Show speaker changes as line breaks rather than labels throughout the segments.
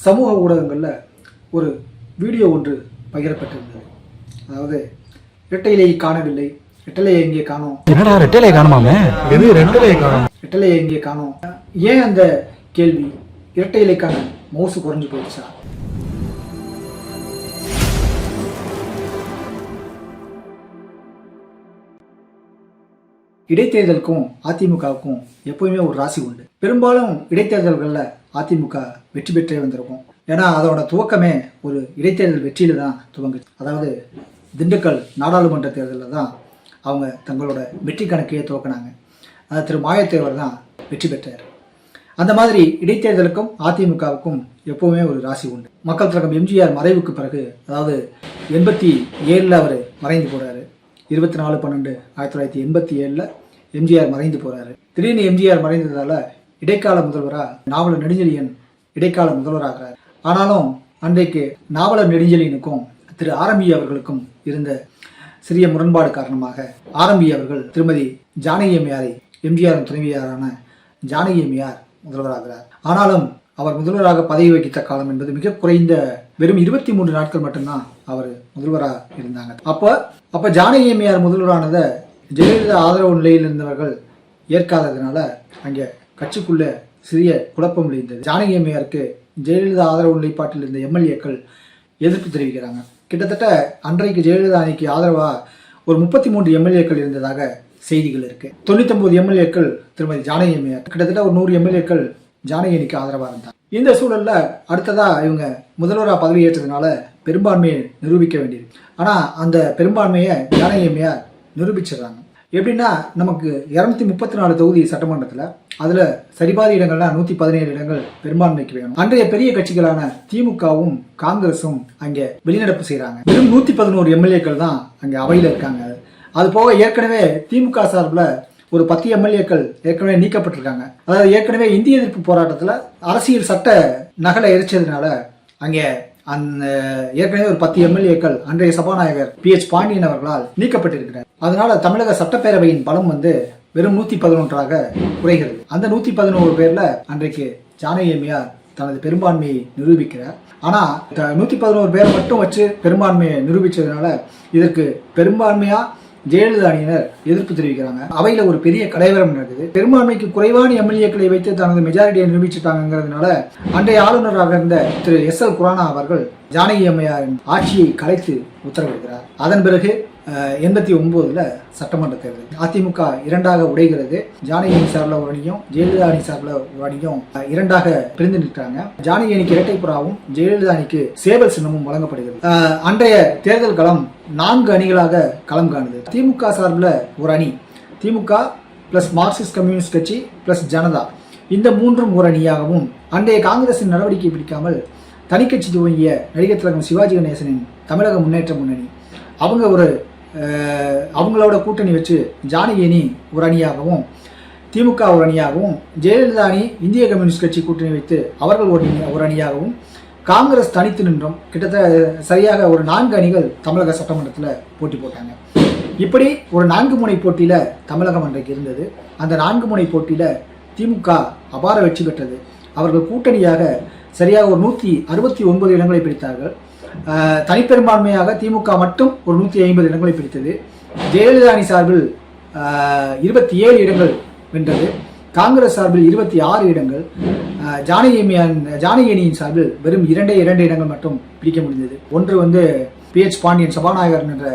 சமூக ஊடகங்களில் ஒரு வீடியோ ஒன்று பகிரப்பட்டிருந்தது. அதாவது இரட்டையிலேயே காணவில்லை, ரெட்டலையை எங்கே காணோம்,
என்னடா ரெட்டலையை காணுமாமே, எது ரெட்டலையை காணோம்,
ரெட்டலையை எங்கே காணோம். ஏன் அந்த கேள்வி? இரட்டையிலைக்கான மவுசு குறைஞ்சு போயிடுச்சா? இடைத்தேர்தலுக்கும் அதிமுகவுக்கும் எப்போயுமே ஒரு ராசி உண்டு. பெரும்பாலும் இடைத்தேர்தல்களில் அதிமுக வெற்றி பெற்றே வந்திருக்கும். ஏன்னா அதோட துவக்கமே ஒரு இடைத்தேர்தல் வெற்றியில தான் துவங்குச்சு. அதாவது திண்டுக்கல் நாடாளுமன்ற தேர்தலில் தான் அவங்க தங்களோட வெற்றி கணக்கையே துவக்கினாங்க. அது திரு மாயத்தேவர் தான் வெற்றி பெற்றார். அந்த மாதிரி இடைத்தேர்தலுக்கும் அதிமுகவுக்கும் எப்போவுமே ஒரு ராசி உண்டு. மக்கள் திலகம் எம்ஜிஆர் மறைவுக்கு பிறகு, அதாவது 87 அவர் மறைந்து போறாரு. 24/12/1987 எம்ஜிஆர் மறைந்து போறாரு. திடீர்னு எம்ஜிஆர் மறைந்ததால இடைக்கால முதல்வரா நாவலர் நெடுஞ்செழியன் இடைக்கால முதல்வராகிறார். ஆனாலும் அன்றைக்கு நாவலர் நெடுஞ்செழியனுக்கும் திரு ஆரம்பி அவர்களுக்கும் இருந்த சிறிய முரண்பாடு காரணமாக ஆரம்பி அவர்கள் திருமதி ஜானகி அம்மையாரை, எம்ஜிஆரின் துணைவியாரான ஜானகி அம்மையார் முதல்வராகிறார். ஆனாலும் அவர் முதல்வராக பதவி வகித்த காலம் என்பது மிக குறைந்த, வெறும் 23 நாட்கள் மட்டும்தான் அவர் முதல்வராக இருந்தாங்க. அப்ப ஜானகி அம்மையார் முதல்வரானதை ஜெயலலிதா ஆதரவு நிலையில் இருந்தவர்கள் ஏற்காததுனால அங்கே கட்சிக்குள்ள சிறிய குழப்பம் விளைந்தது. ஜானகி அம்மையாருக்கு ஜெயலலிதா ஆதரவு நிலைப்பாட்டில் இருந்த எம்எல்ஏக்கள் எதிர்ப்பு தெரிவிக்கிறாங்க. கிட்டத்தட்ட அன்றைக்கு ஜெயலலிதா அணிக்கு ஆதரவா ஒரு 33 எம்எல்ஏக்கள் இருந்ததாக செய்திகள் இருக்கு. 99 எம்எல்ஏக்கள் திருமதி ஜானகி அம்மையார், கிட்டத்தட்ட ஒரு 100 எம்எல்ஏக்கள் ஜானகி அணிக்கு ஆதரவா இருந்தாங்க. இந்த சூழல்ல அடுத்ததா இவங்க முதல்வராக பதவி ஏற்றதுனால பெரும்பான்மையை நிரூபிக்க வேண்டியிருக்கு. ஆனா அந்த பெரும்பான்மையை ஜானகி அம்மையார் நிரூபிச்சிடறாங்க. எப்படின்னா, நமக்கு 234 தொகுதி சட்டமன்றத்தில் அதுல சரிபாதி இடங்கள்னா 117 இடங்கள் பெரும்பான்மைக்கு வேணும். அன்றைய பெரிய கட்சிகளான திமுகவும் காங்கிரசும் அங்கே வெளிநடப்பு செய்யறாங்க. வெறும் 111 எம்எல்ஏக்கள் தான் அங்கே அவையில் இருக்காங்க. அது போக ஏற்கனவே திமுக சார்பில் ஒரு 10 எம்எல்ஏக்கள் ஏற்கனவே நீக்கப்பட்டிருக்காங்க. அதாவது ஏற்கனவே இந்திய எதிர்ப்பு போராட்டத்தில் அரசியல் சட்ட நகலை எரிச்சதுனால அங்கே அந்த ஏற்கனவே ஒரு 10 எம்எல்ஏக்கள் அன்றைய சபாநாயகர் PH பாண்டியன் அவர்களால் நீக்கப்பட்டிருக்கிறார். அதனால தமிழக சட்டப்பேரவையின் பலம் வெறும் 111ஆக குறைகிறது. அந்த 111 பேர்ல அன்றைக்கு ஜானகி அம்மையார் தனது பெரும்பான்மையை நிரூபிக்கிறார். ஆனா 111 பேரை மட்டும் வச்சு பெரும்பான்மையை நிரூபிச்சதுனால இதற்கு பெரும்பான்மையா ஜெயலலிதா அணியினர் எதிர்ப்பு தெரிவிக்கிறாங்க. அவையில ஒரு பெரிய கலைவரம் நடக்குது. பெரும்பான்மைக்கு குறைவான எம்எல்ஏக்களை வைத்து தனது மெஜாரிட்டியை நிரூபிச்சுட்டாங்கிறதுனால அன்றைய ஆளுநராக இருந்த திரு SL குரானா அவர்கள் ஜானகி அம்மையாரின் ஆட்சியை கலைத்து உத்தரவிடுகிறார். அதன் பிறகு 89 சட்டமன்ற தேர்தல் அதிமுக இரண்டாக உடைகிறது. ஜானகி அணி சார்பில் ஒரு அணியும் ஜெயலலிதா அணி சார்பில் ஒரு அணியும் இரண்டாக பிரிந்து நிற்கிறாங்க. ஜானகி அணிக்கு இரட்டை புறாவும் ஜெயலலிதா அணிக்கு சேவல் சின்னமும் வழங்கப்படுகிறது. அன்றைய தேர்தல் களம் 4 அணிகளாக களம் காணுது. திமுக சார்பில் ஒரு அணி, திமுக பிளஸ் மார்க்சிஸ்ட் கம்யூனிஸ்ட் கட்சி பிளஸ் ஜனதா, இந்த மூன்றும் ஒரு அணியாகவும், அன்றைய காங்கிரசின் நடவடிக்கை பிடிக்காமல் தனிக்கட்சி துவங்கிய நடிகர் திலகம் சிவாஜி கணேசனின் தமிழக முன்னேற்ற முன்னணி, அவங்க அவங்களோட கூட்டணி வச்சு ஜானகி அணி ஒரு அணியாகவும், திமுக ஒரு அணியாகவும், ஜெயலலிதா அணி இந்திய கம்யூனிஸ்ட் கட்சி கூட்டணி வைத்து அவர்கள் ஒரு அணியாகவும், காங்கிரஸ் தனித்து நின்றும் கிட்டத்தட்ட சரியாக ஒரு 4 அணிகள் தமிழக சட்டமன்றத்தில் போட்டி போட்டாங்க. இப்படி ஒரு 4 முனை போட்டியில தமிழகம் அன்றைக்கு இருந்தது. அந்த 4 முனை போட்டியில திமுக அபார வெற்றி பெற்றது. அவர்கள் கூட்டணியாக சரியாக ஒரு 169 இடங்களை பிடித்தார்கள். தனிப்பெரும்பான்மையாக திமுக மட்டும் ஒரு 150 இடங்களை பிடித்தது. ஜெயலலிதா அணி சார்பில் 27 இடங்கள் வென்றது. காங்கிரஸ் சார்பில் 26 இடங்கள், ஜானகி அணியின் சார்பில் வெறும் 2 இடங்கள் மட்டும் பிடிக்க முடிந்தது. ஒன்று PH பாண்டியன் சபாநாயகர் என்ற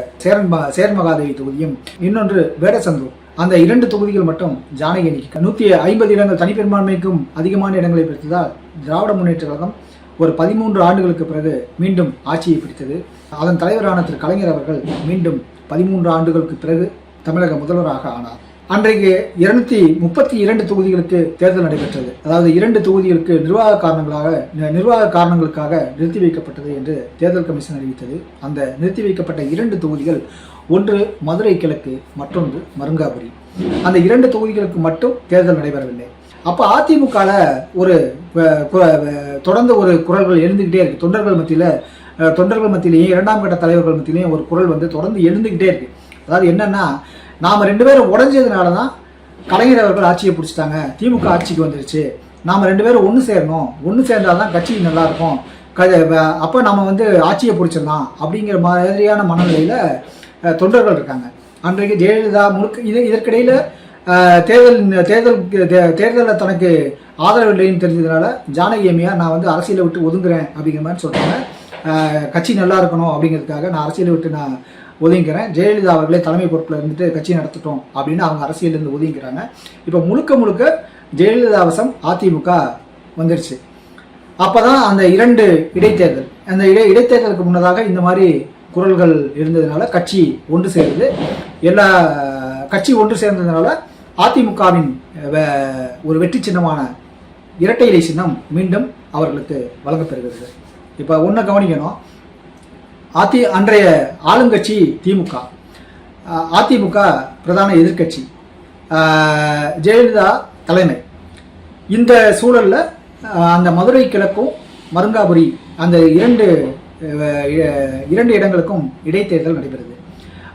சேரன் மகாதேவி தொகுதியும், இன்னொன்று வேடசந்தூர். அந்த 2 தொகுதிகள் மட்டும் ஜானகி அணிக்கு 150 இடங்கள் தனிப்பெரும்பான்மைக்கும் அதிகமான இடங்களை பிடித்ததால் திராவிட முன்னேற்ற கழகம் ஒரு 13 ஆண்டுகளுக்கு பிறகு மீண்டும் ஆட்சியை பிடித்தது. அதன் தலைவரான திரு கலைஞர் அவர்கள் மீண்டும் 13 ஆண்டுகளுக்கு பிறகு தமிழக முதல்வராக ஆனார். அன்றைக்கு 232 தொகுதிகளுக்கு தேர்தல் நடைபெற்றது. அதாவது 2 தொகுதிகளுக்கு நிர்வாக காரணங்களுக்காக நிறுத்தி வைக்கப்பட்டது என்று தேர்தல் கமிஷன் அறிவித்தது. அந்த நிறுத்தி வைக்கப்பட்ட 2 தொகுதிகள், ஒன்று மதுரை கிழக்கு, மற்றொன்று மருங்காபுரி. அந்த 2 தொகுதிகளுக்கு மட்டும் தேர்தல் நடைபெறவில்லை. அப்ப அதிமுக ஒரு தொடர்ந்து ஒரு குரல்கள் எழுந்துகிட்டே இருக்கு. தொண்டர்கள் மத்தியிலேயே, 2ஆம் கட்ட தலைவர்கள் மத்தியிலேயும் ஒரு குரல் தொடர்ந்து எழுந்துகிட்டே இருக்கு. அதாவது என்னன்னா, நாம 2 பேரும் உடைஞ்சதுனாலதான் கலைஞர் அவர்கள் ஆட்சியை பிடிச்சிட்டாங்க, திமுக ஆட்சிக்கு வந்துருச்சு, நாம் 2 பேரும் ஒன்று சேரணும், ஒன்று சேர்ந்தால்தான் கட்சி நல்லா இருக்கும், அப்போ நம்ம வந்து ஆட்சியை பிடிச்சிடலாம் அப்படிங்கிற மாதிரியான மனநிலையில் தொண்டர்கள் இருக்காங்க. அன்றைக்கு ஜெயலலிதா இதற்கிடையில் தேர்தலில் தனக்கு ஆதரவு இல்லைன்னு தெரிஞ்சதுனால ஜானகி அம்மையார் நான் வந்து அரசியலை விட்டு ஒதுங்குறேன் அப்படிங்கிற மாதிரி சொல்கிறாங்க. கட்சி நல்லா இருக்கணும் அப்படிங்கிறதுக்காக நான் அரசியலை விட்டு நான் ஒதுங்கிறேன், ஜெயலலிதா அவர்களே தலைமை பொறுப்பில் இருந்துட்டு கட்சி நடத்தட்டும் அப்படின்னு அவங்க அரசியலேருந்து ஒதுங்கிறாங்க. இப்போ முழுக்க ஜெயலலிதா வசம் அதிமுக வந்துருச்சு. அப்போ தான் அந்த 2 இடைத்தேர்தல், அந்த இடைத்தேர்தலுக்கு முன்னதாக இந்த மாதிரி குரல்கள் இருந்ததுனால கட்சி ஒன்று சேருது. எல்லா கட்சி ஒன்று சேர்ந்ததுனால அதிமுகவின் ஒரு வெற்றி சின்னமான இரட்டை இலை சின்னம் மீண்டும் அவர்களுக்கு வழங்கப்பெறுகிறது. இப்போ ஒன்றை கவனிக்கணும், அன்றைய ஆளுங்கட்சி திமுக, அதிமுக பிரதான எதிர்கட்சி, ஜெயலலிதா தலைமை. இந்த சூழலில் அந்த மதுரை கிழக்கும் மருங்காபுரி அந்த இரண்டு இடங்களுக்கும் இடைத்தேர்தல் நடைபெறுது.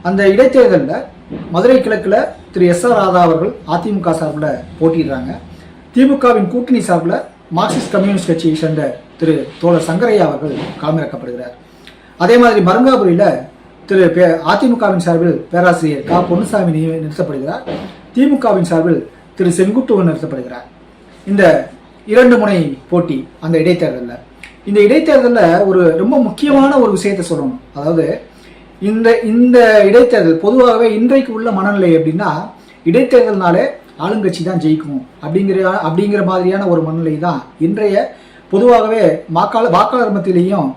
அந்த இடைத்தேர்தலில் மதுரை கிழக்கில் திரு எஸ்.ஆர். ராதா அவர்கள் அதிமுக சார்பில் போட்டிடுறாங்க. திமுகவின் கூட்டணி சார்பில் மார்க்சிஸ்ட் கம்யூனிஸ்ட் கட்சியை சேர்ந்த திரு தோழர் சங்கரையா அவர்கள் களமிறக்கப்படுகிறார். அதே மாதிரி மருங்காபுரியில் திரு அதிமுகவின் சார்பில் பேராசிரியர் கா. பொன்னுசாமி நிறுத்தப்படுகிறார். திமுகவின் சார்பில் திரு செங்குட்டுவன் நிறுத்தப்படுகிறார். இந்த 2 முனை போட்டி அந்த இடைத்தேர்தலில். இந்த இடைத்தேர்தலில் ஒரு ரொம்ப முக்கியமான ஒரு விஷயத்தை சொல்லணும். அதாவது இந்த இடைத்தேர்தல் பொதுவாகவே இன்றைக்கு உள்ள மனநிலை எப்படின்னா, இடைத்தேர்தல்னாலே ஆளுங்கட்சி தான் ஜெயிக்கும் அப்படிங்கிற மாதிரியான ஒரு மனநிலை தான் இன்றைய பொதுவாகவே வாக்காளர் மத்தியிலையும்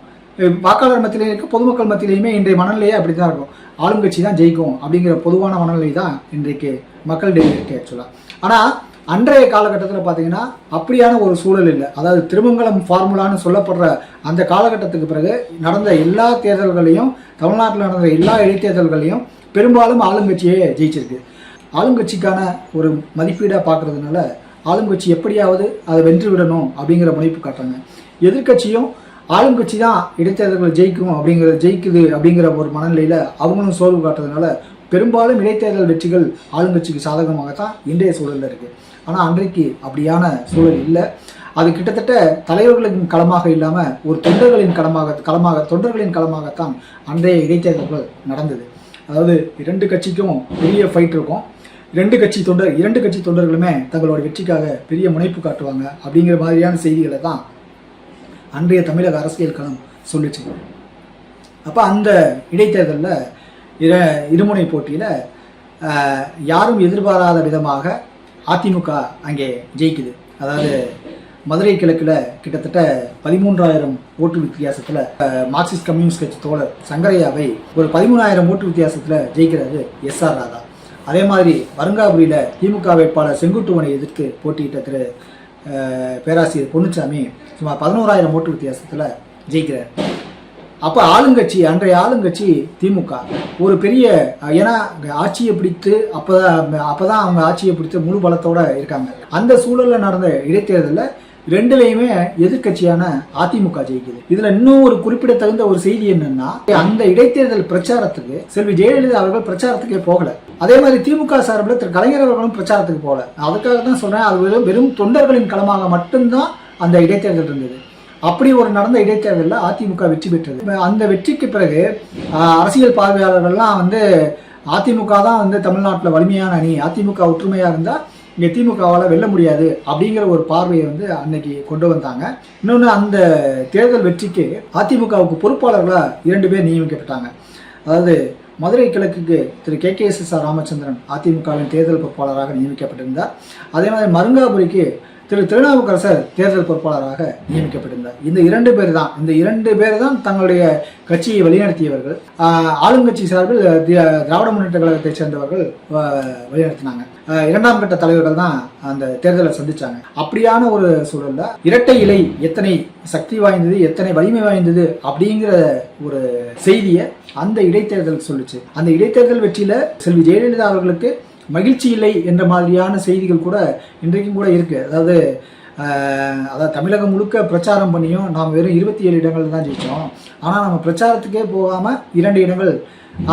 இருக்க பொதுமக்கள் மத்தியிலையுமே இன்றைய மனநிலையே அப்படி தான் இருக்கும். ஆளுங்கட்சி தான் ஜெயிக்கும் அப்படிங்கிற பொதுவான மனநிலை தான் இன்றைக்கு மக்களிடையே இருக்கு ஆக்சுவலாக. ஆனால் அன்றைய காலகட்டத்தில் பார்த்தீங்கன்னா அப்படியான ஒரு சூழல் இல்லை. அதாவது திருமங்கலம் ஃபார்முலான்னு சொல்லப்படுற அந்த காலகட்டத்துக்கு பிறகு நடந்த எல்லா தேர்தல்களையும், தமிழ்நாட்டில் நடந்த எல்லா இடைத்தேர்தல்களையும் பெரும்பாலும் ஆளுங்கட்சியே ஜெயிச்சிருக்கு. ஆளுங்கட்சிக்கான ஒரு மதிப்பீடாக பார்க்கறதுனால ஆளுங்கட்சி எப்படியாவது அதை வென்று விடணும் அப்படிங்கிற முனைப்பு காட்டுறாங்க. எதிர்கட்சியும் ஆளுங்கட்சி தான் இடைத்தேர்தல்கள் ஜெயிக்குது அப்படிங்கிற ஒரு மனநிலையில் அவங்களும் சோர்வு காட்டுறதுனால பெரும்பாலும் இடைத்தேர்தல் வெற்றிகள் ஆளுங்கட்சிக்கு சாதகமாகத்தான் இன்றைய சூழலில் இருக்குது. ஆனால் அன்றைக்கு அப்படியான சூழல் இல்லை. அது கிட்டத்தட்ட தலைவர்களின் களமாக இல்லாமல் ஒரு தொண்டர்களின் களமாகத்தான் அன்றைய இடைத்தேர்தல்கள் நடந்தது. அதாவது 2 கட்சிக்கும் பெரிய ஃபைட் இருக்கும். 2 கட்சி தொண்டர்களுமே தங்களோட வெற்றிக்காக பெரிய முனைப்பு காட்டுவாங்க அப்படிங்கிற மாதிரியான செய்திகளை தான் அன்றைய தமிழக அரசியல் களம் சொல்லிச்சு. அப்போ அந்த இடைத்தேர்தலில் இருமுனை போட்டியில் யாரும் எதிர்பாராத விதமாக அதிமுக அங்கே ஜெயிக்குது. அதாவது மதுரை கிழக்கில் கிட்டத்தட்ட 13,000 ஓட்டு வித்தியாசத்தில் மார்க்சிஸ்ட் கம்யூனிஸ்ட் கட்சி தோழர் சங்கரையாவை ஒரு 13,000 ஓட்டு வித்தியாசத்தில் ஜெயிக்கிறது எஸ்.ஆர். ராதா. அதே மாதிரி மருங்காபுரியில் திமுக வேட்பாளர் செங்குட்டுவனை எதிர்த்து போட்டியிட்ட திரு பேராசிரியர் பொன்னுசாமி சுமார் 11,000 ஓட்டு வித்தியாசத்தில் ஜெயிக்கிறார். அப்போ அன்றைய ஆளுங்கட்சி திமுக ஒரு பெரிய, ஏன்னா ஆட்சியை பிடித்து அப்போதான் அவங்க ஆட்சியை பிடித்து முழு பலத்தோடு இருக்காங்க. அந்த சூழலில் நடந்த இடைத்தேர்தலில் 2லையுமே எதிர்கட்சியான அதிமுக ஜெயிக்குது. இதுல இன்னும் ஒரு குறிப்பிடத்தகுந்த ஒரு செய்தி என்னன்னா, அந்த இடைத்தேர்தல் பிரச்சாரத்துக்கு செல்வி ஜெயலலிதா அவர்கள் பிரச்சாரத்துக்கே போகல. அதே மாதிரி திமுக சார்பில் திரு கலைஞர் அவர்களும் பிரச்சாரத்துக்கு போகல. அதுக்காக தான் சொல்றேன், அது வெறும் தொண்டர்களின் களமாக மட்டும்தான் அந்த இடைத்தேர்தல் இருந்தது. அப்படி ஒரு நடந்த இடைத்தேர்தலில் அதிமுக வெற்றி பெற்றது. அந்த வெற்றிக்கு பிறகு அரசியல் பார்வையாளர்கள்லாம் அதிமுக தான் தமிழ்நாட்டில் வலிமையான அணி, அதிமுக ஒற்றுமையாக இருந்தால் இங்கே திமுகவால் வெல்ல முடியாது அப்படிங்கிற ஒரு பார்வையை அன்னைக்கு கொண்டு வந்தாங்க. இன்னொன்று, அந்த தேர்தல் வெற்றிக்கு அதிமுகவுக்கு பொறுப்பாளர்களாக 2 பேர் நியமிக்கப்பட்டாங்க. அதாவது மதுரை கிழக்குக்கு திரு கே.எஸ்.எஸ்.ஆர். ராமச்சந்திரன் அதிமுகவின் தேர்தல் பொறுப்பாளராக நியமிக்கப்பட்டிருந்தார். அதே மாதிரி மருங்காபுரிக்கு திரு திருநாவுக்கரசர் தேர்தல் பொறுப்பாளராக நியமிக்கப்பட்டிருந்தார். இந்த 2 பேர் தான் தங்களுடைய கட்சியை வழிநடத்தியவர்கள். ஆளுங்கட்சி சார்பில் திராவிட முன்னேற்ற கழகத்தை சேர்ந்தவர்கள் வழிநடத்தினாங்க. 2ஆம் கட்ட தலைவர்கள் தான் அந்த தேர்தலை சந்திச்சாங்க. அப்படியான ஒரு சூழல்ல இரட்டை இலை எத்தனை சக்தி வாய்ந்தது, எத்தனை வலிமை வாய்ந்தது அப்படிங்கிற ஒரு செய்தியை அந்த இடைத்தேர்தல் சொல்லுச்சு. அந்த இடைத்தேர்தல் வெற்றியில செல்வி ஜெயலலிதா அவர்களுக்கு மகிழ்ச்சி இல்லை என்ற மாதிரியான செய்திகள் கூட இன்றைக்கும் கூட இருக்கு. அதாவது அதாவது தமிழகம் முழுக்க பிரச்சாரம் பண்ணியும் நாம் வெறும் 27 இடங்கள் தான் ஜெயித்தோம். ஆனால் நம்ம பிரச்சாரத்துக்கே போகாமல் 2 இடங்கள்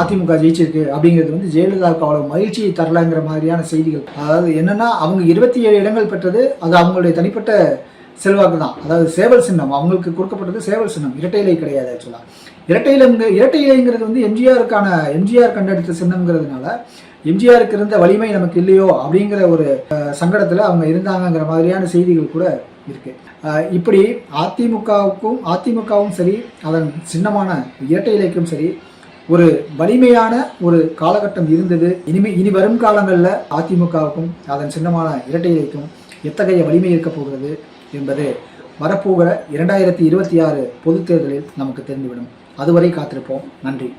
அதிமுக ஜெயிச்சிருக்கு அப்படிங்கிறது வந்து ஜெயலலிதாவுக்கு அவ்வளோ மகிழ்ச்சியை தரலங்கிற மாதிரியான செய்திகள். அதாவது என்னென்னா அவங்க 27 இடங்கள் பெற்றது அது அவங்களுடைய தனிப்பட்ட செல்வாக்கு தான். அதாவது சேவல் சின்னம் அவங்களுக்கு கொடுக்கப்பட்டது சேவல் சின்னம், இரட்டை இலை கிடையாது. ஆக்சுவலாக இரட்டை இலைங்கிறது வந்து எம்ஜிஆர் கண்டெடுத்த சின்னம்ங்கிறதுனால எம்ஜிஆருக்கு இருந்த வலிமை நமக்கு இல்லையோ அப்படிங்கிற ஒரு சங்கடத்தில் அவங்க இருந்தாங்கங்கிற மாதிரியான செய்திகள் கூட இருக்கு. இப்படி அதிமுகவும் சரி அதன் சின்னமான இரட்டை இலைக்கும் சரி ஒரு வலிமையான ஒரு காலகட்டம் இருந்தது. இனி வரும் காலங்களில் அதிமுகவுக்கும் அதன் சின்னமான இரட்டை இலைக்கும் எத்தகைய வலிமை இருக்க போகிறது என்பது வரப்போகிற 2026 பொதுத் தேர்தலில் நமக்கு தெரிந்துவிடும். அதுவரை காத்திருப்போம். நன்றி.